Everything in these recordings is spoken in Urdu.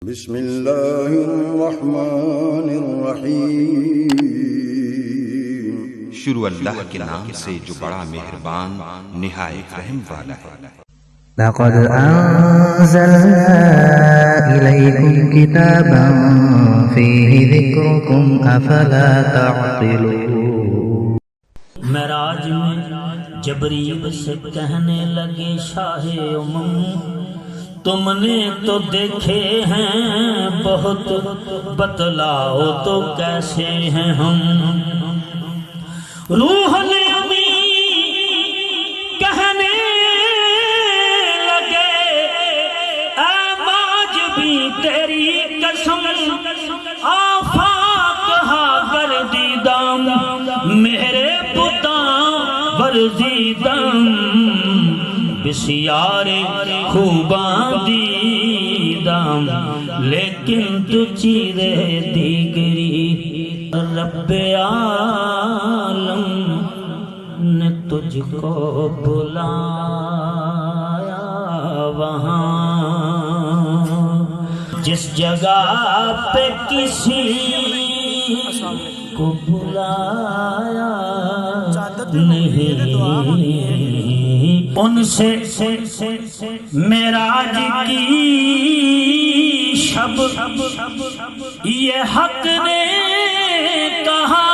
بسم اللہ الرحمن الرحیم۔ شروع اللہ کے نام سے جو بڑا مہربان نہایت رحم والا ہے۔ لقد أنزلنا إليكم كتابا فيه ذكركم أفلا تعقلون۔ معراج میں جبریل سے کہنے لگے شاہ امم، تم نے تو دیکھے ہیں بہت، بتلاؤ تو کیسے ہیں ہم۔ روح نے کہنے لگے اے ماج بھی تیری قسم، آفاق ہا گردیدم میرے پتاں ورزیدم، بسیار خوباں دیدم لیکن تو چیرے دیگری، رب عالم نے تجھ کو بلایا وہاں، جس جگہ پہ کسی کو بلایا نہیں، ان سے معراج کی شب یہ حق نے کہا،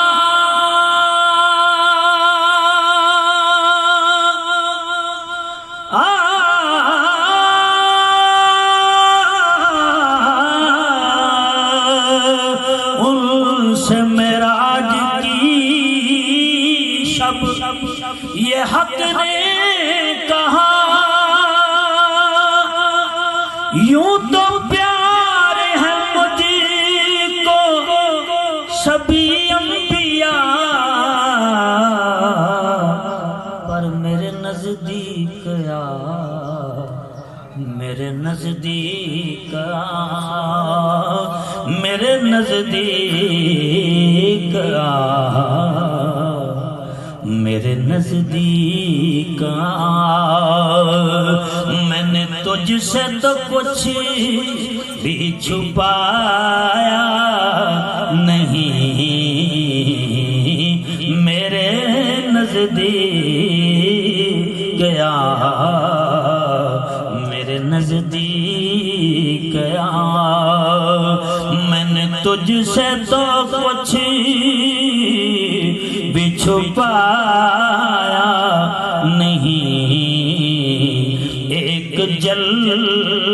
ان سے معراج کی شب یہ حق نے کہا، یوں تو پیار ہے مجھ کو سبھی انبیاء، پر میرے نزدیک میرے نزدیک میرے نزدیک میرے نزدیک میں نے تجھ سے تو کچھ بھی چھپایا نہیں، میرے نزدیک میرے نزدیک میں نے تجھ سے تو کچھ بھی چھپایا نہیں، ایک جلوے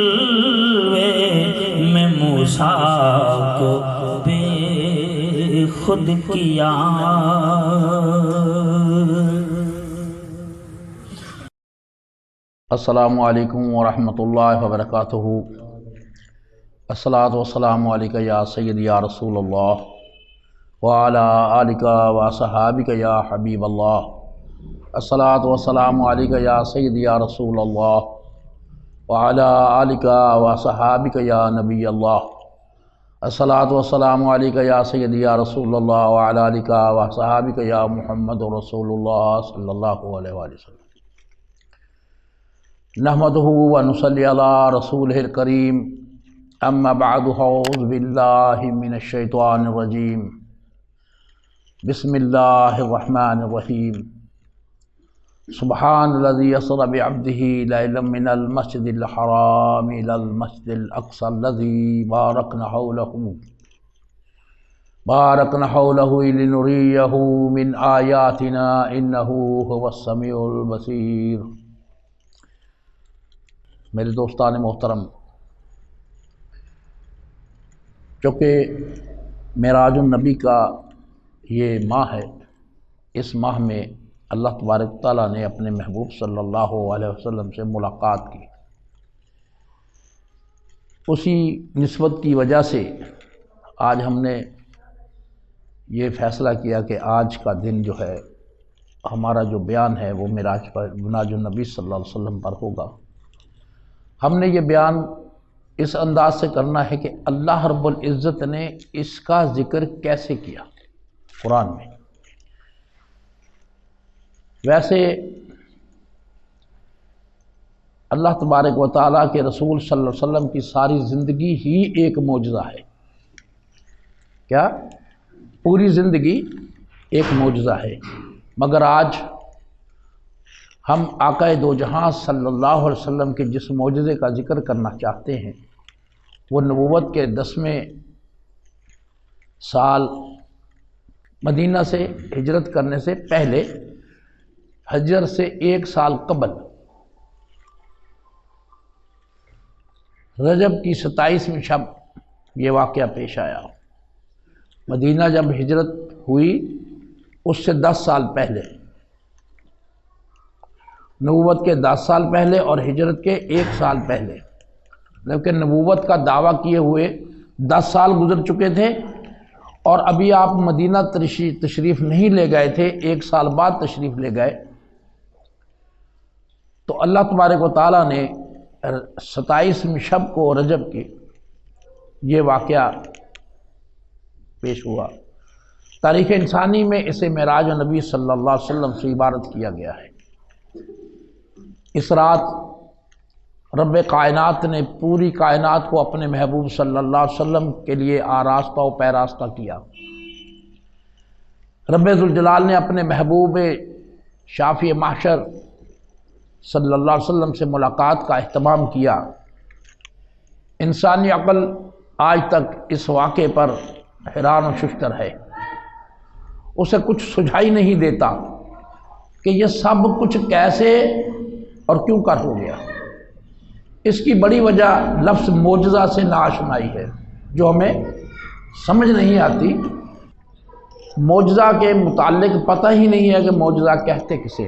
میں موسیٰ کو بے خود کیا۔ السلام علیکم ورحمۃ اللہ وبرکاتہ۔ الصلاۃ والسلام علیک یا سیدی یا رسول اللہ وعلی آلک وصحابک یا حبیب اللہ۔ الصلاۃ والسلام علیک یا سیدی یا رسول اللہ وعلی آلک وصحابک یا نبی اللہ۔ الصلاۃ والسلام علیک یا سیدی یا رسول اللہ وعلی آلک وصحابک یا محمد رسول اللہ صلی اللہ علیہ وآلہ وسلم۔ نحمدہ ونصلی علی رسولہ الکریم، اما بعد، اعوذ باللہ من الشیطان الرجیم، بسم اللہ الرحمن الرحیم۔ سبحان الذی اسری بعبدہ لیلا من المسجد الحرام الی المسجد الاقصی الذی بارکنا حولہ لنریہ من آیاتنا انہ هو السمیع البصیر۔ میرے دوستان محترم، چونکہ معراج النبی کا یہ ماہ ہے، اس ماہ میں اللہ تبارک تعالیٰ نے اپنے محبوب صلی اللہ علیہ وسلم سے ملاقات کی، اسی نسبت کی وجہ سے آج ہم نے یہ فیصلہ کیا کہ آج کا دن جو ہے ہمارا جو بیان ہے وہ معراج النبی صلی اللہ علیہ وسلم پر ہوگا۔ ہم نے یہ بیان اس انداز سے کرنا ہے کہ اللہ رب العزت نے اس کا ذکر کیسے کیا قرآن میں۔ ویسے اللہ تبارک و تعالیٰ کے رسول صلی اللہ علیہ وسلم کی ساری زندگی ہی ایک معجزہ ہے۔ کیا؟ پوری زندگی ایک معجزہ ہے۔ مگر آج ہم آقا دو جہاں صلی اللہ علیہ وسلم کے جس معجزے کا ذکر کرنا چاہتے ہیں وہ نبوت کے 10ویں سال مدینہ سے ہجرت کرنے سے پہلے، ہجرت سے 1 سال قبل، رجب کی 27ویں شب یہ واقعہ پیش آیا۔ مدینہ جب ہجرت ہوئی اس سے 10 سال پہلے، نبوت کے 10 سال پہلے اور ہجرت کے 1 سال پہلے، جبکہ نبوت کا دعویٰ کیے ہوئے 10 سال گزر چکے تھے اور ابھی آپ مدینہ تشریف نہیں لے گئے تھے، 1 سال بعد تشریف لے گئے۔ تو اللہ تبارک و تعالیٰ نے 27ویں شب کو رجب کی یہ واقعہ پیش ہوا۔ تاریخ انسانی میں اسے معراج نبی صلی اللہ علیہ وسلم سے عبارت کیا گیا ہے۔ اس رات رب کائنات نے پوری کائنات کو اپنے محبوب صلی اللہ علیہ وسلم کے لیے آراستہ و پیراستہ کیا۔ رب ذوالجلال نے اپنے محبوب شافی محشر صلی اللہ علیہ وسلم سے ملاقات کا اہتمام کیا۔ انسانی عقل آج تک اس واقعے پر حیران و ششدر ہے، اسے کچھ سجھائی نہیں دیتا کہ یہ سب کچھ کیسے اور کیوں کر ہو گیا۔ اس کی بڑی وجہ لفظ معجزہ سے ناآشنائی ہے جو ہمیں سمجھ نہیں آتی۔ معجزہ کے متعلق پتہ ہی نہیں ہے کہ معجزہ کہتے کسے۔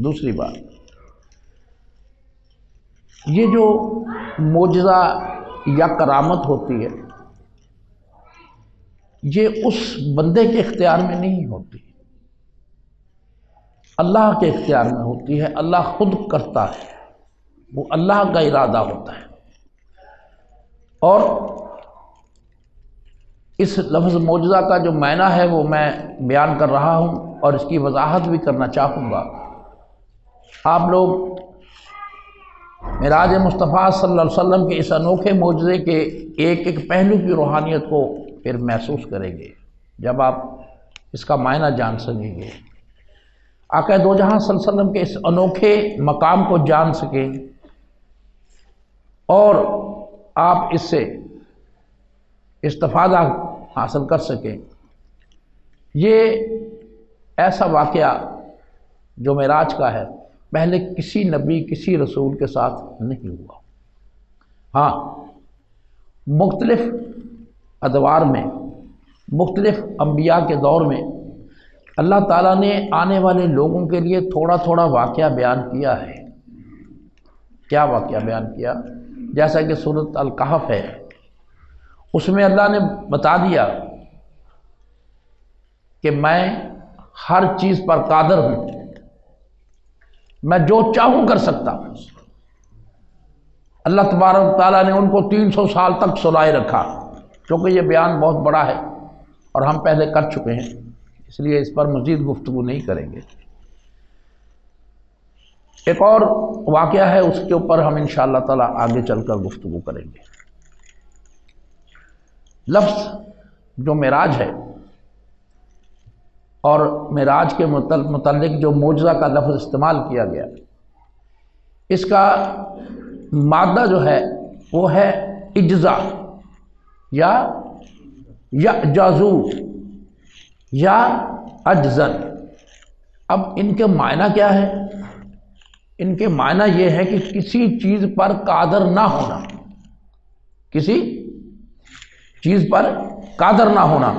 دوسری بات، یہ جو معجزہ یا کرامت ہوتی ہے یہ اس بندے کے اختیار میں نہیں ہوتی، اللہ کے اختیار میں ہوتی ہے۔ اللہ خود کرتا ہے، وہ اللہ کا ارادہ ہوتا ہے۔ اور اس لفظ معجزہ کا جو معنی ہے وہ میں بیان کر رہا ہوں اور اس کی وضاحت بھی کرنا چاہوں گا۔ آپ لوگ معراج مصطفیٰ صلی اللہ علیہ وسلم کے اس انوکھے معجزے کے ایک ایک پہلو کی روحانیت کو پھر محسوس کریں گے جب آپ اس کا معنی جان سکیں گے۔ آقا دو جہاں صلی اللہ علیہ وسلم کے اس انوکھے مقام کو جان سکیں اور آپ اس سے استفادہ حاصل کر سکیں۔ یہ ایسا واقعہ جو معراج کا ہے پہلے کسی نبی کسی رسول کے ساتھ نہیں ہوا۔ ہاں، مختلف ادوار میں مختلف انبیاء کے دور میں اللہ تعالیٰ نے آنے والے لوگوں کے لیے تھوڑا تھوڑا واقعہ بیان کیا ہے۔ کیا واقعہ بیان کیا؟ جیسا کہ سورۃ الکہف ہے، اس میں اللہ نے بتا دیا کہ میں ہر چیز پر قادر ہوں، میں جو چاہوں کر سکتا ہوں۔ اللہ تبارک تعالیٰ نے ان کو 300 سال تک سلائے رکھا، کیونکہ یہ بیان بہت بڑا ہے اور ہم پہلے کر چکے ہیں، اس لیے اس پر مزید گفتگو نہیں کریں گے۔ ایک اور واقعہ ہے، اس کے اوپر ہم انشاءاللہ تعالیٰ آگے چل کر گفتگو کریں گے۔ لفظ جو معراج ہے اور معراج کے متعلق جو معجزہ کا لفظ استعمال کیا گیا، اس کا مادہ جو ہے وہ ہے اجزا یا یعجزو یا اجزن۔ اب ان کے معنی کیا ہے؟ ان کے معنی یہ ہے کہ کسی چیز پر قادر نہ ہونا، کسی چیز پر قادر نہ ہونا،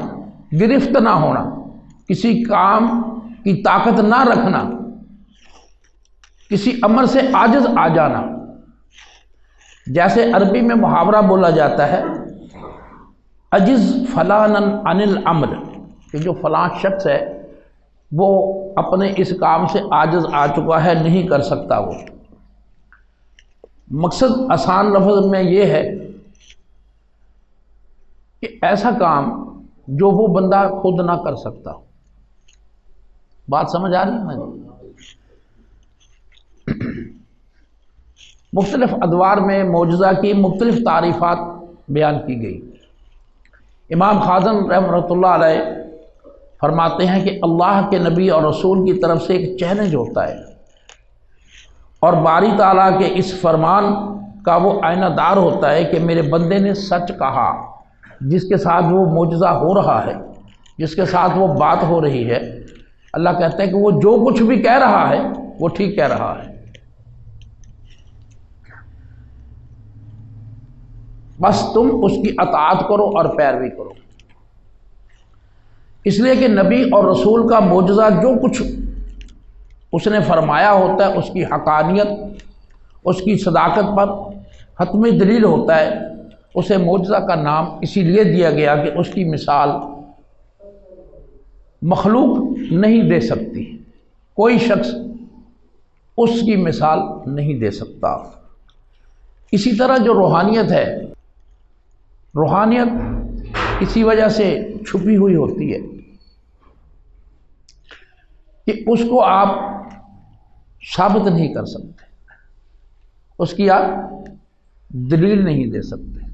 گرفت نہ ہونا، کسی کام کی طاقت نہ رکھنا، کسی امر سے عاجز آ جانا۔ جیسے عربی میں محاورہ بولا جاتا ہے عجز فلانا عن الامر، کہ جو فلاں شخص ہے وہ اپنے اس کام سے عاجز آ چکا ہے، نہیں کر سکتا۔ وہ مقصد آسان لفظ میں یہ ہے کہ ایسا کام جو وہ بندہ خود نہ کر سکتا۔ بات سمجھ آ رہی ہے نا؟ مختلف ادوار میں معجزہ کی مختلف تعریفات بیان کی گئی۔ امام خازن رحمۃ اللہ علیہ فرماتے ہیں کہ اللہ کے نبی اور رسول کی طرف سے ایک چیلنج ہوتا ہے، اور باری تعالیٰ کے اس فرمان کا وہ آئینہ دار ہوتا ہے کہ میرے بندے نے سچ کہا، جس کے ساتھ وہ معجزہ ہو رہا ہے، جس کے ساتھ وہ بات ہو رہی ہے، اللہ کہتا ہے کہ وہ جو کچھ بھی کہہ رہا ہے وہ ٹھیک کہہ رہا ہے، بس تم اس کی اطاعت کرو اور پیروی کرو۔ اس لیے کہ نبی اور رسول کا معجزہ جو کچھ اس نے فرمایا ہوتا ہے، اس کی حقانیت، اس کی صداقت پر حتمی دلیل ہوتا ہے۔ اسے معجزہ کا نام اسی لیے دیا گیا کہ اس کی مثال مخلوق نہیں دے سکتی، کوئی شخص اس کی مثال نہیں دے سکتا۔ اسی طرح جو روحانیت ہے، روحانیت اسی وجہ سے چھپی ہوئی ہوتی ہے کہ اس کو آپ ثابت نہیں کر سکتے، اس کی آپ دلیل نہیں دے سکتے،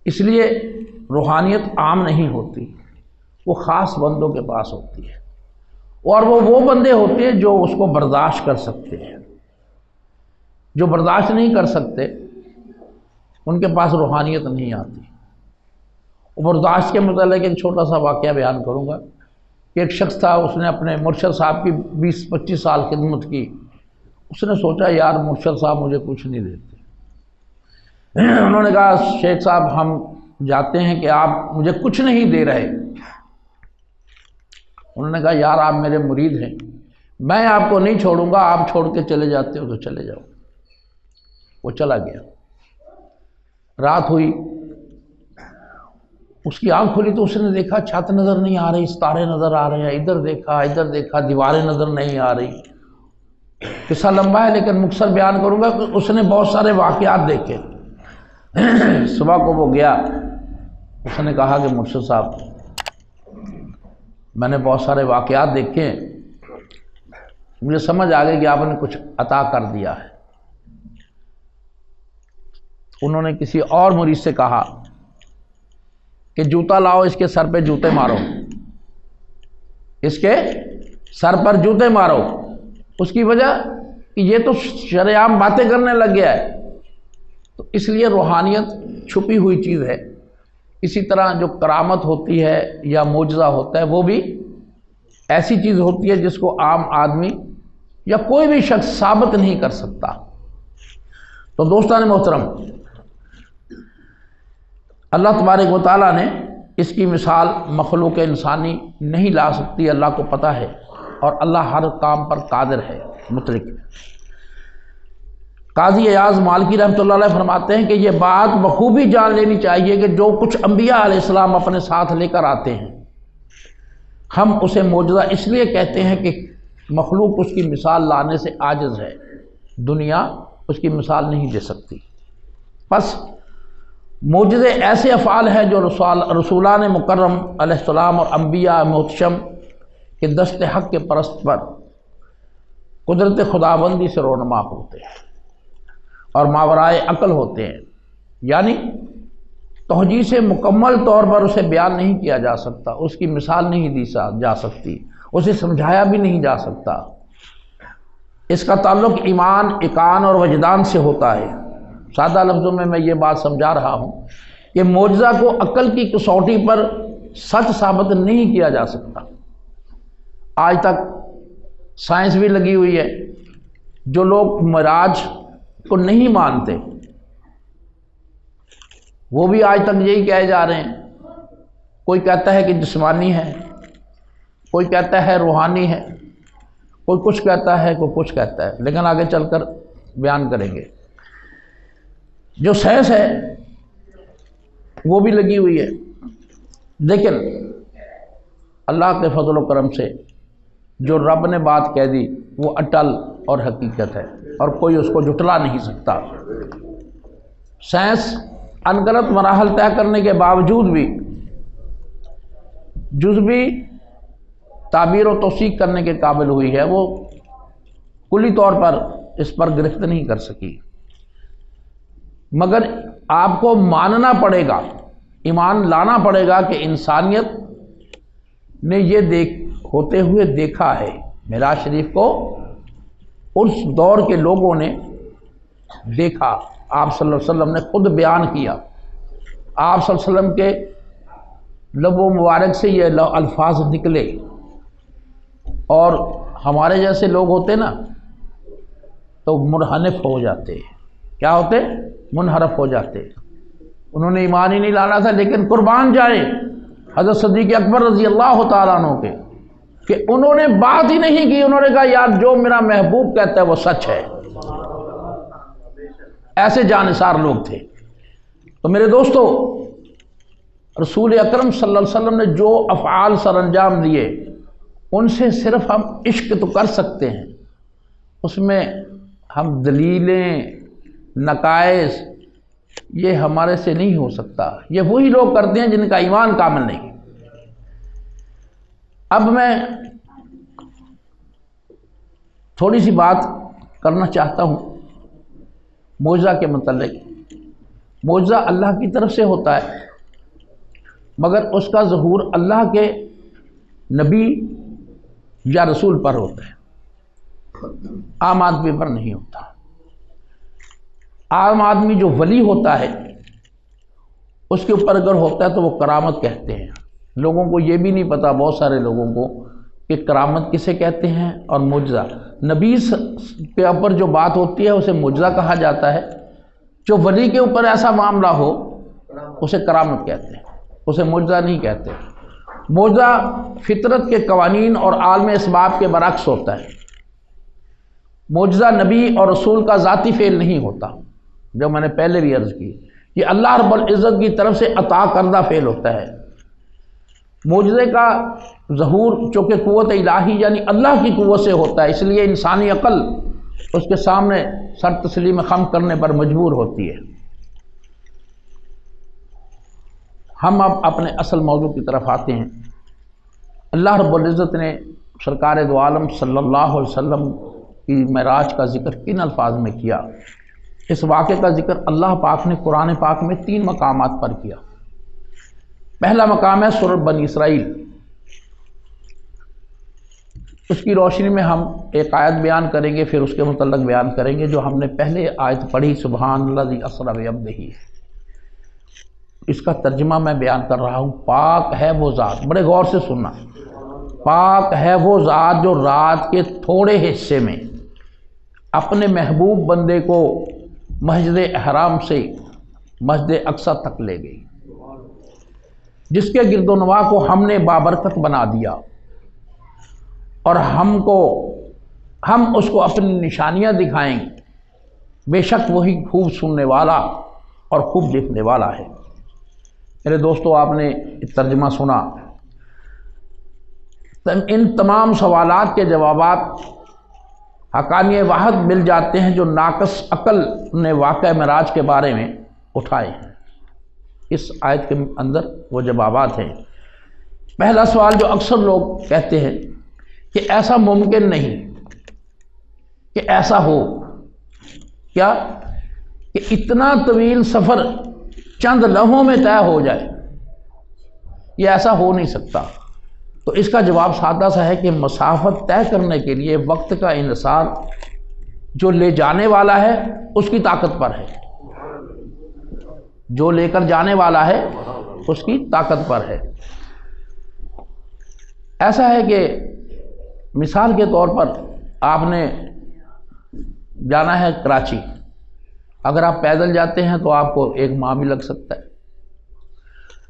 اس لیے روحانیت عام نہیں ہوتی، وہ خاص بندوں کے پاس ہوتی ہے، اور وہ بندے ہوتے ہیں جو اس کو برداشت کر سکتے ہیں۔ جو برداشت نہیں کر سکتے ان کے پاس روحانیت نہیں آتی۔ برداشت کے متعلق ایک چھوٹا سا واقعہ بیان کروں گا کہ ایک شخص تھا، اس نے اپنے مرشد صاحب کی 20-25 سال خدمت کی۔ اس نے سوچا یار مرشد صاحب مجھے کچھ نہیں دیتے۔ انہوں نے کہا شیخ صاحب ہم جاتے ہیں کہ آپ مجھے کچھ نہیں دے رہے۔ انہوں نے کہا یار آپ میرے مرید ہیں، میں آپ کو نہیں چھوڑوں گا، آپ چھوڑ کے چلے جاتے ہو تو چلے جاؤ۔ وہ چلا گیا۔ رات ہوئی، اس کی آنکھ کھلی تو اس نے دیکھا چھت نظر نہیں آ رہی، ستارے نظر آ رہے ہیں، ادھر دیکھا دیواریں نظر نہیں آ رہی۔ قصہ لمبا ہے لیکن مختصر بیان کروں گا کہ اس نے بہت سارے واقعات دیکھے۔ صبح کو وہ گیا، اس نے کہا کہ مرشد صاحب میں نے بہت سارے واقعات دیکھے، مجھے سمجھ آ گئی کہ آپ نے کچھ عطا کر دیا ہے۔ انہوں نے کسی اور مرید سے کہا کہ جوتا لاؤ، اس کے سر پہ جوتے مارو، اس کے سر پر جوتے مارو۔ اس کی وجہ کہ یہ تو شرعام باتیں کرنے لگ گیا ہے۔ تو اس لیے روحانیت چھپی ہوئی چیز ہے۔ اسی طرح جو کرامت ہوتی ہے یا معجزہ ہوتا ہے وہ بھی ایسی چیز ہوتی ہے جس کو عام آدمی یا کوئی بھی شخص ثابت نہیں کر سکتا۔ تو دوستان محترم، اللہ تبارک و تعالیٰ نے اس کی مثال مخلوق انسانی نہیں لا سکتی، اللہ کو پتہ ہے، اور اللہ ہر کام پر قادر ہے، مطلق ہے۔ قاضی ایاز مالکی رحمۃ اللہ علیہ فرماتے ہیں کہ یہ بات بخوبی جان لینی چاہیے کہ جو کچھ انبیاء علیہ السلام اپنے ساتھ لے کر آتے ہیں، ہم اسے معجزہ اس لیے کہتے ہیں کہ مخلوق اس کی مثال لانے سے عاجز ہے، دنیا اس کی مثال نہیں دے سکتی۔ بس معجزے ایسے افعال ہیں جو رسولان مکرم علیہ السلام اور انبیاء محتشم کے دست حق کے پرست پر قدرت خداوندی سے رونما ہوتے ہیں اور ماورائے عقل ہوتے ہیں، یعنی توجیہ سے مکمل طور پر اسے بیان نہیں کیا جا سکتا، اس کی مثال نہیں دی جا سکتی، اسے سمجھایا بھی نہیں جا سکتا۔ اس کا تعلق ایمان، اقان اور وجدان سے ہوتا ہے۔ سادہ لفظوں میں یہ بات سمجھا رہا ہوں کہ معجزہ کو عقل کی کسوٹی پر سچ ثابت نہیں کیا جا سکتا۔ آج تک سائنس بھی لگی ہوئی ہے، جو لوگ معراج کو نہیں مانتے وہ بھی آج تک یہی کہے جا رہے ہیں۔ کوئی کہتا ہے کہ جسمانی ہے، کوئی کہتا ہے روحانی ہے، کوئی کچھ کہتا ہے، کوئی کچھ کہتا ہے، لیکن آگے چل کر بیان کریں گے۔ جو سائنس ہے وہ بھی لگی ہوئی ہے، لیکن اللہ کے فضل و کرم سے جو رب نے بات کہہ دی وہ اٹل اور حقیقت ہے، اور کوئی اس کو جھٹلا نہیں سکتا۔ سائنس انگنت مراحل طے کرنے کے باوجود بھی جزوی تعبیر و توثیق کرنے کے قابل ہوئی ہے، وہ کلی طور پر اس پر گرفت نہیں کر سکی۔ مگر آپ کو ماننا پڑے گا، ایمان لانا پڑے گا کہ انسانیت نے یہ ہوتے ہوئے دیکھا ہے۔ معراج شریف کو اس دور کے لوگوں نے دیکھا، آپ صلی اللہ علیہ وسلم نے خود بیان کیا، آپ صلی اللہ علیہ وسلم کے لب و مبارک سے یہ الفاظ نکلے، اور ہمارے جیسے لوگ ہوتے نا تو منحرف ہو جاتے۔ کیا ہوتے؟ منحرف ہو جاتے۔ انہوں نے ایمان ہی نہیں لانا تھا، لیکن قربان جائے حضرت صدیق اکبر رضی اللہ تعالیٰ عنہ کے کہ انہوں نے بات ہی نہیں کی، انہوں نے کہا یار جو میرا محبوب کہتا ہے وہ سچ ہے۔ ایسے جانثار لوگ تھے۔ تو میرے دوستو، رسول اکرم صلی اللہ علیہ وسلم نے جو افعال سر انجام دیے ان سے صرف ہم عشق تو کر سکتے ہیں، اس میں ہم دلیلیں، نقائص، یہ ہمارے سے نہیں ہو سکتا۔ یہ وہی لوگ کرتے ہیں جن کا ایمان کامل نہیں۔ اب میں تھوڑی سی بات کرنا چاہتا ہوں معجزہ کے متعلق۔ معجزہ اللہ کی طرف سے ہوتا ہے، مگر اس کا ظہور اللہ کے نبی یا رسول پر ہوتا ہے، عام آدمی پر نہیں ہوتا۔ عام آدمی جو ولی ہوتا ہے اس کے اوپر اگر ہوتا ہے تو وہ کرامت کہتے ہیں۔ لوگوں کو یہ بھی نہیں پتا، بہت سارے لوگوں کو، کہ کرامت کسے کہتے ہیں اور معجزہ۔ نبی کے اوپر جو بات ہوتی ہے اسے معجزہ کہا جاتا ہے، جو ولی کے اوپر ایسا معاملہ ہو اسے کرامت کہتے ہیں، اسے معجزہ نہیں کہتے۔ معجزہ فطرت کے قوانین اور عالم اسباب کے برعکس ہوتا ہے۔ معجزہ نبی اور رسول کا ذاتی فعل نہیں ہوتا، جو میں نے پہلے بھی عرض کی، یہ اللہ رب العزت کی طرف سے عطا کردہ فعل ہوتا ہے۔ معجزے کا ظہور چونکہ قوت الہی یعنی اللہ کی قوت سے ہوتا ہے، اس لیے انسانی عقل اس کے سامنے سر تسلیم خم کرنے پر مجبور ہوتی ہے۔ ہم اب اپنے اصل موضوع کی طرف آتے ہیں۔ اللہ رب العزت نے سرکار دو عالم صلی اللہ علیہ وسلم کی معراج کا ذکر کن الفاظ میں کیا؟ اس واقعے کا ذکر اللہ پاک نے قرآن پاک میں 3 مقامات پر کیا۔ پہلا مقام ہے سورۃ بنی اسرائیل۔ اس کی روشنی میں ہم ایک آیت بیان کریں گے، پھر اس کے متعلق بیان کریں گے جو ہم نے پہلے آیت پڑھی، سبحان الذی اسری بعبدہ۔ اس کا ترجمہ میں بیان کر رہا ہوں۔ پاک ہے وہ ذات، بڑے غور سے سننا، پاک ہے وہ ذات جو رات کے تھوڑے حصے میں اپنے محبوب بندے کو مسجد احرام سے مسجد اقصی تک لے گئی، جس کے گرد و نواح کو ہم نے بابرکت بنا دیا، اور ہم اس کو اپنی نشانیاں دکھائیں گے۔ بے شک وہی خوب سننے والا اور خوب دیکھنے والا ہے۔ میرے دوستو، آپ نے ترجمہ سنا۔ ان تمام سوالات کے جوابات حقانی واحد مل جاتے ہیں جو ناقص عقل نے واقعہ معراج کے بارے میں اٹھائے ہیں۔ اس آیت کے اندر وہ جوابات ہیں۔ پہلا سوال جو اکثر لوگ کہتے ہیں کہ ایسا ممکن نہیں کہ ایسا ہو، کیا کہ اتنا طویل سفر چند لمحوں میں طے ہو جائے، یہ ایسا ہو نہیں سکتا۔ تو اس کا جواب سادہ سا ہے کہ مسافت طے کرنے کے لیے وقت کا انحصار جو لے جانے والا ہے اس کی طاقت پر ہے، جو لے کر جانے والا ہے اس کی طاقت پر ہے۔ ایسا ہے کہ مثال کے طور پر آپ نے جانا ہے کراچی، اگر آپ پیدل جاتے ہیں تو آپ کو 1 ماہ بھی لگ سکتا ہے،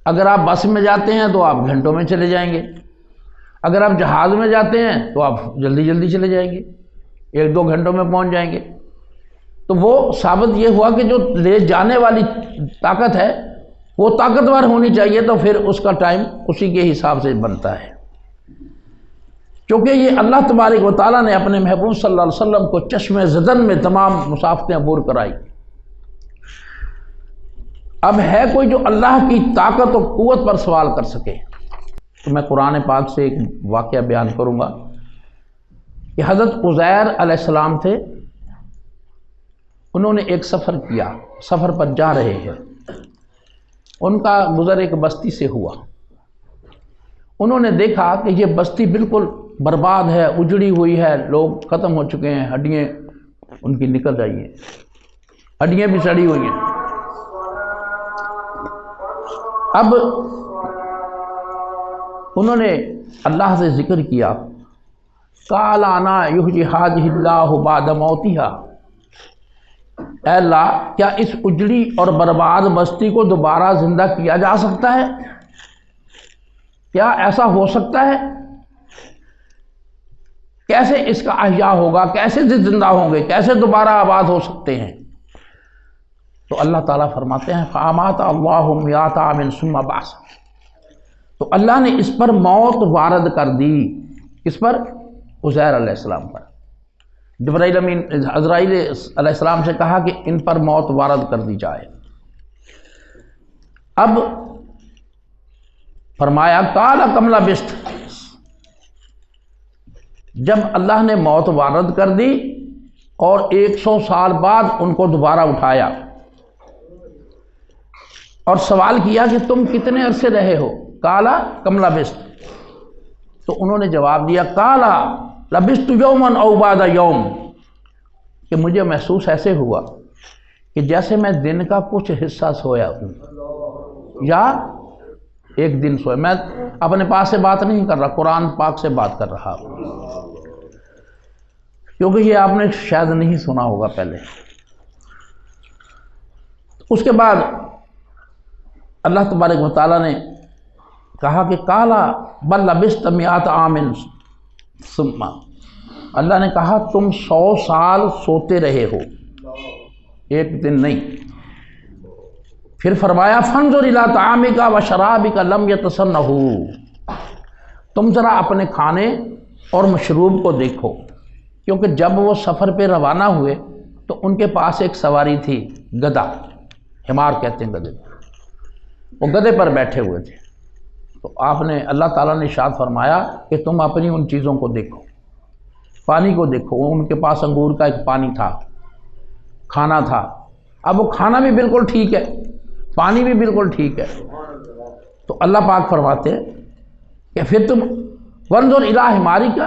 اگر آپ بس میں جاتے ہیں تو آپ گھنٹوں میں چلے جائیں گے، اگر آپ جہاز میں جاتے ہیں تو آپ جلدی جلدی چلے جائیں گے، 1-2 گھنٹوں میں پہنچ جائیں گے۔ تو وہ ثابت یہ ہوا کہ جو لے جانے والی طاقت ہے وہ طاقتور ہونی چاہیے، تو پھر اس کا ٹائم اسی کے حساب سے بنتا ہے۔ کیونکہ یہ اللہ تبارک و تعالیٰ نے اپنے محبوب صلی اللہ علیہ وسلم کو چشم زدن میں تمام مسافتیں عبور کرائی۔ اب ہے کوئی جو اللہ کی طاقت و قوت پر سوال کر سکے؟ تو میں قرآن پاک سے ایک واقعہ بیان کروں گا کہ حضرت عزیر علیہ السلام تھے، انہوں نے ایک سفر کیا، سفر پر جا رہے ہیں، ان کا گزر ایک بستی سے ہوا۔ انہوں نے دیکھا کہ یہ بستی بالکل برباد ہے، اجڑی ہوئی ہے، لوگ ختم ہو چکے ہیں، ہڈیاں ان کی نکل رہی ہیں، ہڈیاں بھی سڑی ہوئی ہیں۔ اب انہوں نے اللہ سے ذکر کیا، قال انا یحیی ھذہ اللہ بعد موتھا، اے اللہ کیا اس اجڑی اور برباد بستی کو دوبارہ زندہ کیا جا سکتا ہے؟ کیا ایسا ہو سکتا ہے؟ کیسے اس کا احیاء ہوگا؟ کیسے زندہ ہوں گے؟ کیسے دوبارہ آباد ہو سکتے ہیں؟ تو اللہ تعالیٰ فرماتے ہیں فَأَمَاتَ اللَّهُ مِئَةَ عَامٍ ثُمَّ بَعَثَهُ، تو اللہ نے اس پر موت وارد کر دی۔ کس پر؟ عزیر علیہ السلام پر۔ جبرائیل امین عزرائیل علیہ السلام سے کہا کہ ان پر موت وارد کر دی جائے۔ اب فرمایا قال کم لبثت، جب اللہ نے موت وارد کر دی اور 100 سال بعد ان کو دوبارہ اٹھایا اور سوال کیا کہ تم کتنے عرصے رہے ہو؟ قال کم لبثت، تو انہوں نے جواب دیا قال لبثت یوما او بعد یوم، کہ مجھے محسوس ایسے ہوا کہ جیسے میں دن کا کچھ حصہ سویا ہوں یا ایک دن سویا۔ میں اپنے پاس سے بات نہیں کر رہا، قرآن پاک سے بات کر رہا ہوں، کیونکہ یہ آپ نے شاید نہیں سنا ہوگا پہلے۔ اس کے بعد اللہ تبارک و تعالیٰ نے کہا کہ قال بل لبثت مئات عام ثم، اللہ نے کہا تم 100 سال سوتے رہے ہو، ایک دن نہیں۔ پھر فرمایا فانظر الی طعامک و شرابک لم یتسنہ، تم ذرا اپنے کھانے اور مشروب کو دیکھو، کیونکہ جب وہ سفر پہ روانہ ہوئے تو ان کے پاس ایک سواری تھی، گدھا، حمار کہتے ہیں گدھے، وہ گدھے پر بیٹھے ہوئے تھے۔ تو آپ نے اللہ تعالیٰ نے ارشاد فرمایا کہ تم اپنی ان چیزوں کو دیکھو، پانی کو دیکھو۔ ان کے پاس انگور کا ایک پانی تھا، کھانا تھا۔ اب وہ کھانا بھی بالکل ٹھیک ہے، پانی بھی بالکل ٹھیک ہے، تو اللہ پاک فرماتے ہیں کہ پھر تم وانظر الی حمارک،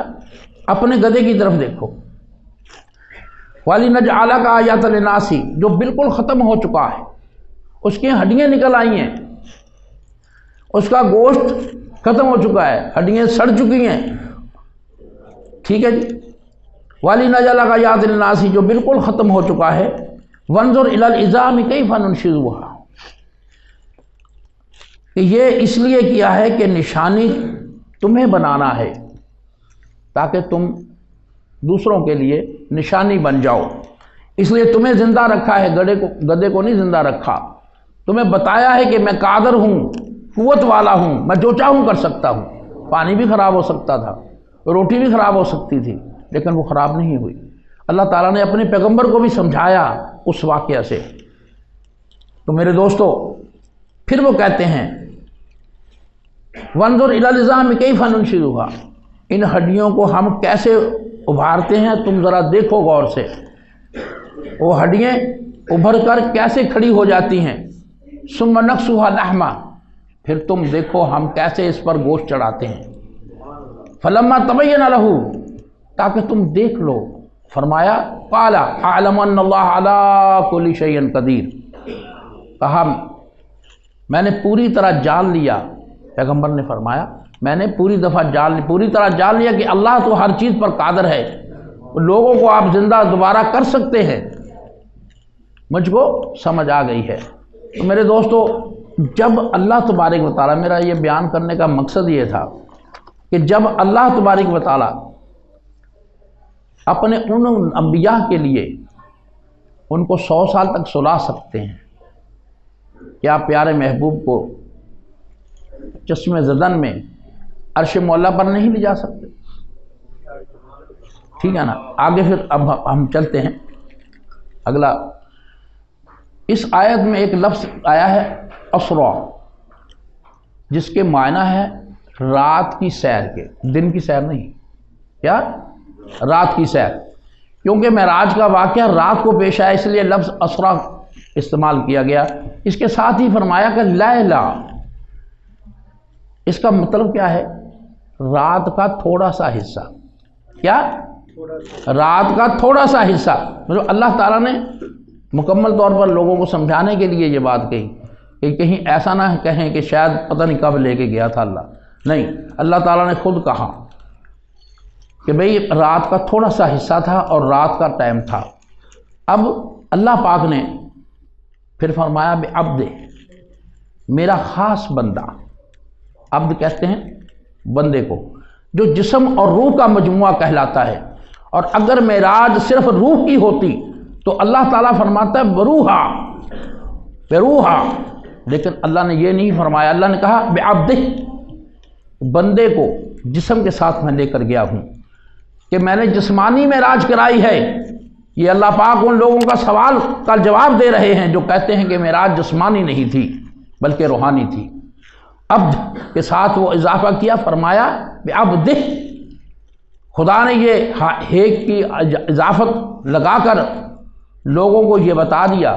اپنے گدھے کی طرف دیکھو، وَلِنَجْعَلَكَ آیَةً لِلنَّاسِ، جو بالکل ختم ہو چکا ہے، اس کی ہڈیاں نکل آئی ہیں، اس کا گوشت ختم ہو چکا ہے، ہڈیاں سڑ چکی ہیں، ٹھیک ہے جی۔ وَلِنَجْعَلَكَ آیَةً لِلنَّاسِ، جو بالکل ختم ہو چکا ہے، وَانظُرْ إِلَى الْعِظَامِ كَيْفَ نُنشِزُهَا، کہ یہ اس لیے کیا ہے کہ نشانی تمہیں بنانا ہے تاکہ تم دوسروں کے لیے نشانی بن جاؤ، اس لیے تمہیں زندہ رکھا ہے، گدھے کو نہیں زندہ رکھا۔ تمہیں بتایا ہے کہ میں قادر ہوں، قوت والا ہوں، میں جو چاہوں کر سکتا ہوں۔ پانی بھی خراب ہو سکتا تھا، روٹی بھی خراب ہو سکتی تھی، لیکن وہ خراب نہیں ہوئی۔ اللہ تعالیٰ نے اپنے پیغمبر کو بھی سمجھایا اس واقعہ سے۔ تو میرے دوستو، پھر وہ کہتے ہیں وانظر الی العظام کیف ننشزها، ان ہڈیوں کو ہم کیسے ابھارتے ہیں، تم ذرا دیکھو غور سے۔ وہ ہڈیاں ابھر کر کیسے کھڑی ہو جاتی ہیں، ثم نکسوها لحما، پھر تم دیکھو ہم کیسے اس پر گوشت چڑھاتے ہیں۔ فلما تبین لہ، تاکہ تم دیکھ لو۔ فرمایا قال اعلم ان اللہ علی کل شیء قدیر، کہا میں نے پوری طرح جان لیا، پیغمبر نے فرمایا میں نے پوری طرح جان لیا کہ اللہ تو ہر چیز پر قادر ہے، لوگوں کو آپ زندہ دوبارہ کر سکتے ہیں، مجھ کو سمجھ آ گئی ہے۔ تو میرے دوستو، جب اللہ تبارک و تعالیٰ، میرا یہ بیان کرنے کا مقصد یہ تھا کہ جب اللہ تبارک و تعالیٰ اپنے ان انبیاء کے لیے ان کو 100 سال تک سلا سکتے ہیں، کیا پیارے محبوب کو چشم زدن میں عرش معلیٰ پر نہیں لے جا سکتے؟ ٹھیک ہے نا۔ آگے پھر اب ہم چلتے ہیں اگلا۔ اس آیت میں ایک لفظ آیا ہے اسرا، جس کے معنی ہے رات کی سیر کے، دن کی سیر نہیں، کیا؟ رات کی سیر۔ کیونکہ معراج کا واقعہ رات کو پیش آیا اس لیے لفظ اسرا استعمال کیا گیا۔ اس کے ساتھ ہی فرمایا کہ لیلا، اس کا مطلب کیا ہے؟ رات کا تھوڑا سا حصہ۔ کیا؟ رات کا تھوڑا سا حصہ۔ مطلب اللہ تعالیٰ نے مکمل طور پر لوگوں کو سمجھانے کے لیے یہ بات کہی کہ کہیں ایسا نہ کہیں کہ شاید پتہ نہیں کب لے کے گیا تھا اللہ، نہیں، اللہ تعالیٰ نے خود کہا کہ بھئی رات کا تھوڑا سا حصہ تھا اور رات کا ٹائم تھا۔ اب اللہ پاک نے پھر فرمایا بے عبد، میرا خاص بندہ، عبد کہتے ہیں بندے کو جو جسم اور روح کا مجموعہ کہلاتا ہے، اور اگر معراج صرف روح کی ہوتی تو اللہ تعالیٰ فرماتا ہے بروحا بروحا، لیکن اللہ نے یہ نہیں فرمایا، اللہ نے کہا بے عبد، بندے کو جسم کے ساتھ میں لے کر گیا ہوں کہ میں نے جسمانی معراج کرائی ہے۔ یہ اللہ پاک ان لوگوں کا سوال کا جواب دے رہے ہیں جو کہتے ہیں کہ معراج جسمانی نہیں تھی بلکہ روحانی تھی۔ عبد کے ساتھ وہ اضافہ کیا، فرمایا بے عبد، خدا نے یہ ایک کی اضافت لگا کر لوگوں کو یہ بتا دیا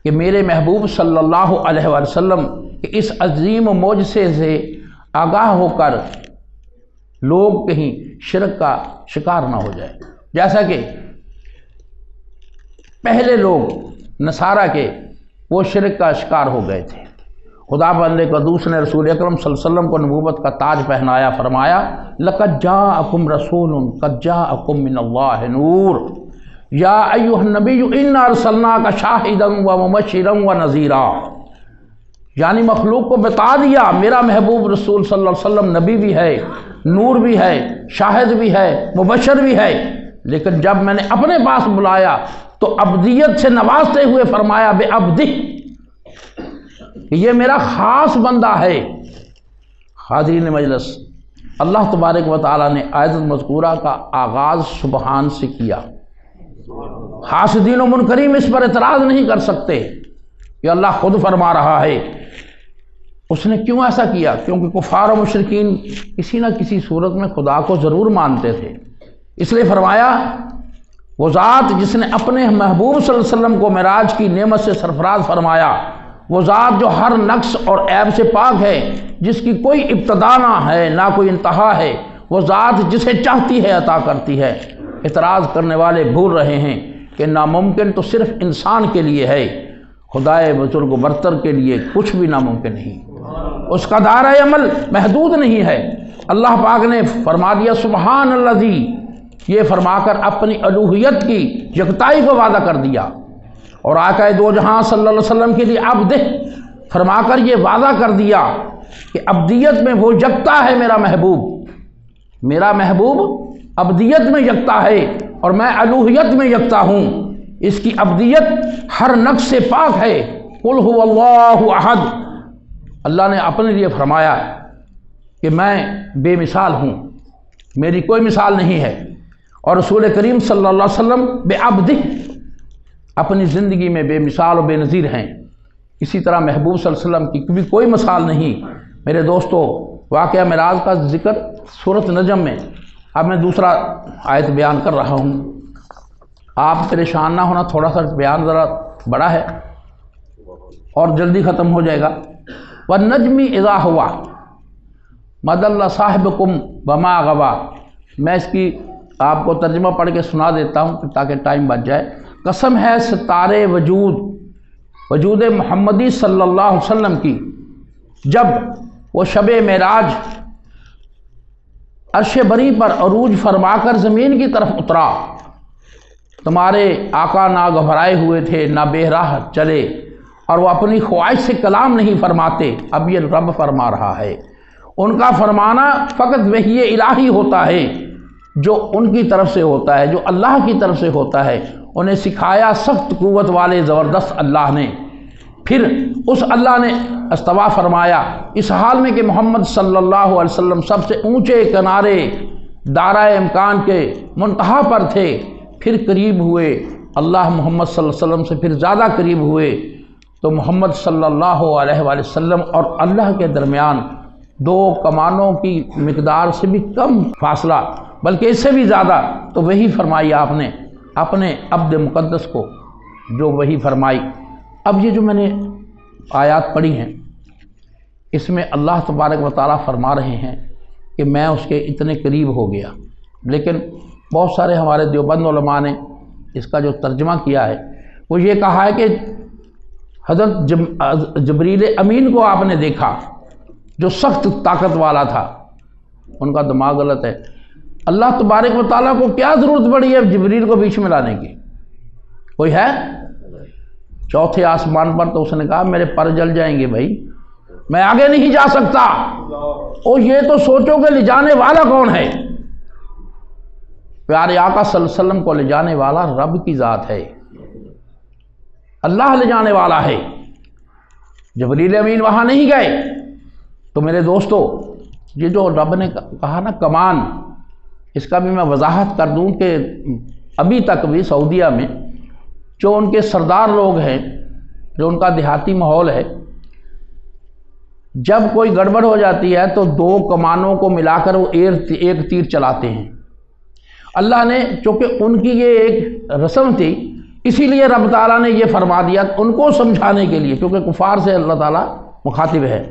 کہ میرے محبوب صلی اللہ علیہ وسلم کہ اس عظیم معجزے سے آگاہ ہو کر لوگ کہیں شرک کا شکار نہ ہو جائے، جیسا کہ پہلے لوگ نصارہ کے وہ شرک کا شکار ہو گئے تھے۔ خدا بندے قدوس نے رسول اکرم صلی اللہ علیہ وسلم کو نبوت کا تاج پہنایا، فرمایا لقد جاءکم رسول قد جاءکم من اللہ نور یا ایھا النبی انا ارسلناک شاہدا ومبشرا ونذیرا، یعنی مخلوق کو بتا دیا میرا محبوب رسول صلی اللہ علیہ وسلم نبی بھی ہے، نور بھی ہے، شاہد بھی ہے، مبشر بھی ہے، لیکن جب میں نے اپنے پاس بلایا تو عبدیت سے نوازتے ہوئے فرمایا بے عبدہ، کہ یہ میرا خاص بندہ ہے۔ حاضرین مجلس، اللہ تبارک و تعالیٰ نے آیت مذکورہ کا آغاز سبحان سے کیا۔ حاسدین و منکرین اس پر اعتراض نہیں کر سکتے کہ اللہ خود فرما رہا ہے۔ اس نے کیوں ایسا کیا؟ کیونکہ کفار و مشرکین کسی نہ کسی صورت میں خدا کو ضرور مانتے تھے، اس لیے فرمایا وہ ذات جس نے اپنے محبوب صلی اللہ علیہ وسلم کو معراج کی نعمت سے سرفراز فرمایا، وہ ذات جو ہر نقص اور عیب سے پاک ہے، جس کی کوئی ابتدا نہ ہے نہ کوئی انتہا ہے، وہ ذات جسے چاہتی ہے عطا کرتی ہے۔ اعتراض کرنے والے بھول رہے ہیں کہ ناممکن تو صرف انسان کے لیے ہے، خدائے بزرگ و برتر کے لیے کچھ بھی ناممکن نہیں، اس کا دائرہ عمل محدود نہیں ہے۔ اللہ پاک نے فرما دیا سبحان الذی، یہ فرما کر اپنی الوہیت کی یکتائی کو وعدہ کر دیا، اور آقا دو جہاں صلی اللہ علیہ وسلم کے لیے عبد فرما کر یہ وعدہ کر دیا کہ عبدیت میں وہ یکتا ہے میرا محبوب عبدیت میں یکتا ہے اور میں الوہیت میں یکتا ہوں، اس کی عبدیت ہر نقص سے پاک ہے۔ قل هو اللہ احد، اللہ نے اپنے لیے فرمایا کہ میں بے مثال ہوں، میری کوئی مثال نہیں ہے، اور رسول کریم صلی اللہ علیہ وسلم بے عبد اپنی زندگی میں بے مثال و بے نظیر ہیں۔ اسی طرح محبوب صلی اللہ علیہ وسلم کی بھی کوئی مثال نہیں۔ میرے دوستو، واقعہ معراج کا ذکر سورۃ نجم میں، اب میں دوسرا آیت بیان کر رہا ہوں، آپ پریشان نہ ہونا، تھوڑا سا بیان ذرا بڑا ہے اور جلدی ختم ہو جائے گا۔ وَالنَّجْمِ اِذَا هُوَ مَا ضَلَّ صَاحِبُكُمْ وَمَا غَوَىٰ، میں اس کی آپ کو ترجمہ پڑھ کے سنا دیتا ہوں تاکہ ٹائم بچ جائے۔ قسم ہے ستارے وجود محمدی صلی اللہ علیہ وسلم کی، جب وہ شب معراج عرش بری پر عروج فرما کر زمین کی طرف اترا، تمہارے آقا نہ گھبرائے ہوئے تھے نہ بے راہ چلے، اور وہ اپنی خواہش سے کلام نہیں فرماتے، اب یہ رب فرما رہا ہے۔ ان کا فرمانا فقط وحی الہی ہوتا ہے جو ان کی طرف سے ہوتا ہے، جو اللہ کی طرف سے ہوتا ہے۔ انہیں سکھایا سخت قوت والے زبردست اللہ نے، پھر اس اللہ نے استوا فرمایا اس حال میں کہ محمد صلی اللہ علیہ وسلم سب سے اونچے کنارے دائرہ امکان کے منتہا پر تھے، پھر قریب ہوئے اللہ محمد صلی اللہ علیہ وسلم سے، پھر زیادہ قریب ہوئے تو محمد صلی اللہ علیہ وآلہ وسلم اور اللہ کے درمیان 2 کمانوں کی مقدار سے بھی کم فاصلہ بلکہ اس سے بھی زیادہ تو وہی فرمائی آپ نے اپنے عبد مقدس کو، جو وہی فرمائی۔ اب یہ جو میں نے آیات پڑھی ہیں، اس میں اللہ تبارک و تعالیٰ فرما رہے ہیں کہ میں اس کے اتنے قریب ہو گیا، لیکن بہت سارے ہمارے دیوبند علماء نے اس کا جو ترجمہ کیا ہے وہ یہ کہا ہے کہ حضرت جبریل امین کو آپ نے دیکھا جو سخت طاقت والا تھا۔ ان کا دماغ غلط ہے۔ اللہ تبارک و تعالیٰ کو کیا ضرورت پڑی ہے جبریل کو بیچ میں لانے کی؟ کوئی ہے؟ چوتھے آسمان پر تو اس نے کہا میرے پر جل جائیں گے بھائی، میں آگے نہیں جا سکتا۔ اور یہ تو سوچو کہ لے جانے والا کون ہے؟ پیارے آقا صلی اللہ علیہ وسلم کو لے جانے والا رب کی ذات ہے، اللہ لے جانے والا ہے۔ جبریل امین وہاں نہیں گئے۔ تو میرے دوستو، یہ جو رب نے کہا نا کمان، اس کا بھی میں وضاحت کر دوں کہ ابھی تک بھی سعودیہ میں جو ان کے سردار لوگ ہیں، جو ان کا دیہاتی ماحول ہے، جب کوئی گڑبڑ ہو جاتی ہے تو دو کمانوں کو ملا کر وہ ایک تیر چلاتے ہیں۔ اللہ نے چونکہ ان کی یہ ایک رسم تھی، اسی لیے رب تعالیٰ نے یہ فرما دیا ان کو سمجھانے کے لیے، کیونکہ کفار سے اللہ تعالیٰ مخاطب ہے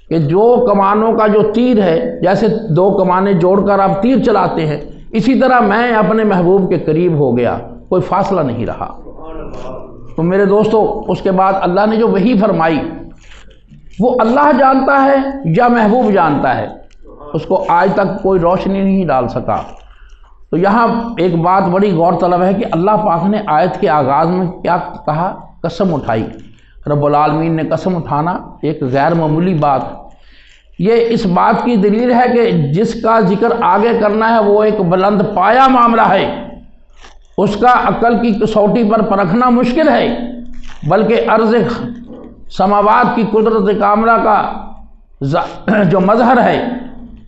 کہ جو کمانوں کا جو تیر ہے، جیسے دو کمانیں جوڑ کر آپ تیر چلاتے ہیں، اسی طرح میں اپنے محبوب کے قریب ہو گیا، کوئی فاصلہ نہیں رہا۔ تو میرے دوستو، اس کے بعد اللہ نے جو وحی فرمائی وہ اللہ جانتا ہے یا محبوب جانتا ہے، اس کو آج تک کوئی روشنی نہیں ڈال سکا۔ تو یہاں ایک بات بڑی غور طلب ہے کہ اللہ پاک نے آیت کے آغاز میں کیا کہا؟ قسم اٹھائی۔ رب العالمین نے قسم اٹھانا ایک غیر معمولی بات، یہ اس بات کی دلیل ہے کہ جس کا ذکر آگے کرنا ہے وہ ایک بلند پایا معاملہ ہے، اس کا عقل کی کسوٹی پر پرکھنا مشکل ہے، بلکہ عرض سماوات کی قدرت کاملہ کا جو مظہر ہے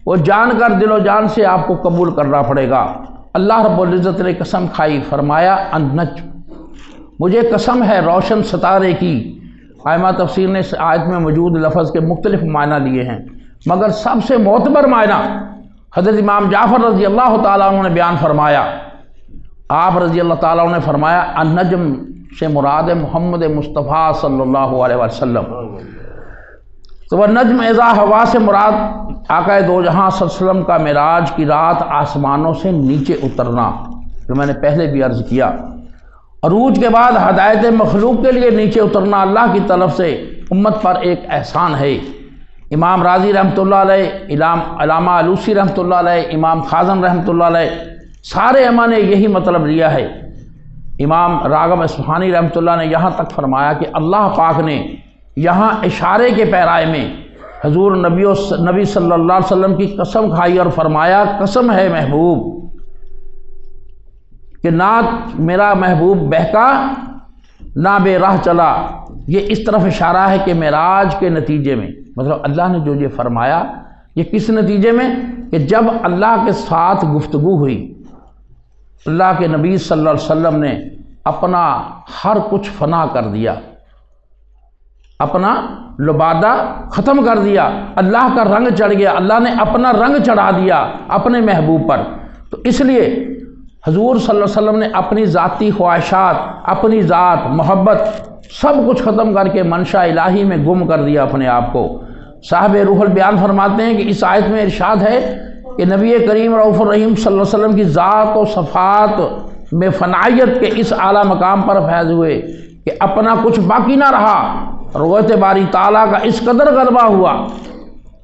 وہ جان کر دل و جان سے آپ کو قبول کرنا پڑے گا۔ اللہ رب العزت نے قسم کھائی، فرمایا النجم، مجھے قسم ہے روشن ستارے کی۔ ائمہ تفسیر نے اس آیت میں موجود لفظ کے مختلف معنی لیے ہیں، مگر سب سے معتبر معنی حضرت امام جعفر رضی اللہ تعالیٰ عنہ نے بیان فرمایا۔ آپ رضی اللہ تعالیٰ عنہ نے فرمایا النجم سے مراد محمد مصطفیٰ صلی اللہ علیہ وسلم۔ تو النجم اذا ہوا سے مراد آقا دو جہاں صلی اللہ علیہ وسلم کا معراج کی رات آسمانوں سے نیچے اترنا، جو میں نے پہلے بھی عرض کیا۔ عروج کے بعد ہدایت مخلوق کے لیے نیچے اترنا اللہ کی طرف سے امت پر ایک احسان ہے۔ امام راضی رحمۃ اللہ علیہ، علامہ علوسی رحمۃ اللہ علیہ، امام خازن رحمۃ اللہ علیہ، سارے امام نے یہی مطلب لیا ہے۔ امام راغب اصفہانی رحمۃ اللہ نے یہاں تک فرمایا کہ اللہ پاک نے یہاں اشارے کے پیرائے میں حضور نبی صلی اللہ علیہ وسلم کی قسم کھائی اور فرمایا قسم ہے محبوب کہ نہ میرا محبوب بہکا نہ بے راہ چلا۔ یہ اس طرف اشارہ ہے کہ معراج کے نتیجے میں، مطلب اللہ نے جو یہ فرمایا یہ کس نتیجے میں؟ کہ جب اللہ کے ساتھ گفتگو ہوئی، اللہ کے نبی صلی اللہ علیہ وسلم نے اپنا ہر کچھ فنا کر دیا، اپنا لبادہ ختم کر دیا، اللہ کا رنگ چڑھ گیا، اللہ نے اپنا رنگ چڑھا دیا اپنے محبوب پر۔ تو اس لیے حضور صلی اللہ علیہ وسلم نے اپنی ذاتی خواہشات، اپنی ذات، محبت سب کچھ ختم کر کے منشا الہی میں گم کر دیا اپنے آپ کو۔ صاحب روح البیان فرماتے ہیں کہ اس آیت میں ارشاد ہے کہ نبی کریم رؤوف الرحیم صلی اللہ علیہ وسلم کی ذات و صفات میں فنائیت کے اس اعلیٰ مقام پر فیض ہوئے کہ اپنا کچھ باقی نہ رہا۔ روایت باری تعالیٰ کا اس قدر غلبہ ہوا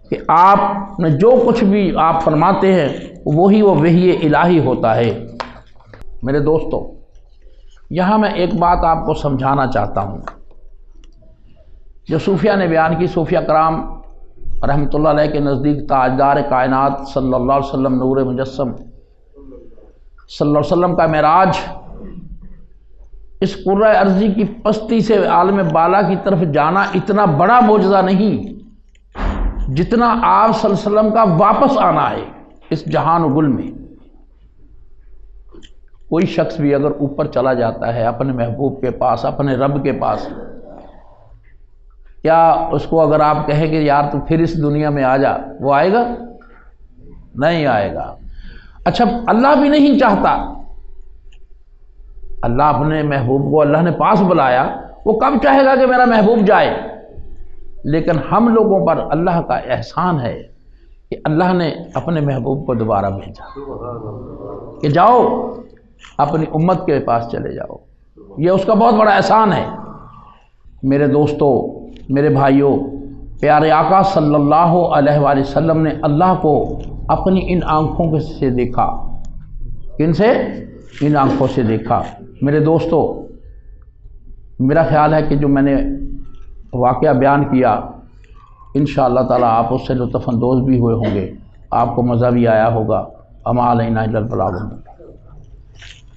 کہ آپ نے جو کچھ بھی آپ فرماتے ہیں وہی وہ وحی الہی ہوتا ہے۔ میرے دوستو، یہاں میں ایک بات آپ کو سمجھانا چاہتا ہوں جو صوفیہ نے بیان کی۔ صوفیہ کرام رحمۃ اللہ علیہ کے نزدیک تاجدار کائنات صلی اللہ علیہ وسلم نور مجسم صلی اللہ علیہ وسلم کا معراج اس کرۂ ارضی کی پستی سے عالم بالا کی طرف جانا اتنا بڑا معجزہ نہیں جتنا آپ صلی اللہ علیہ وسلم کا واپس آنا ہے اس جہان و گل میں۔ کوئی شخص بھی اگر اوپر چلا جاتا ہے اپنے محبوب کے پاس، اپنے رب کے پاس، کیا اس کو اگر آپ کہیں کہ یار تو پھر اس دنیا میں آ جا، وہ آئے گا؟ نہیں آئے گا۔ اچھا اللہ بھی نہیں چاہتا، اللہ اپنے محبوب کو اللہ نے پاس بلایا، وہ کب چاہے گا کہ میرا محبوب جائے؟ لیکن ہم لوگوں پر اللہ کا احسان ہے کہ اللہ نے اپنے محبوب کو دوبارہ بھیجا کہ جاؤ اپنی امت کے پاس چلے جاؤ، یہ اس کا بہت بڑا احسان ہے۔ میرے دوستو، میرے بھائیوں، پیارے آقا صلی اللہ علیہ وآلہ وسلم نے اللہ کو اپنی ان آنکھوں سے دیکھا۔ کن سے؟ ان آنکھوں سے دیکھا۔ میرے دوستو، میرا خیال ہے کہ جو میں نے واقعہ بیان کیا، انشاءاللہ تعالیٰ آپ اس سے لطف اندوز بھی ہوئے ہوں گے، آپ کو مزہ بھی آیا ہوگا۔ اما علینا الا البلاغ۔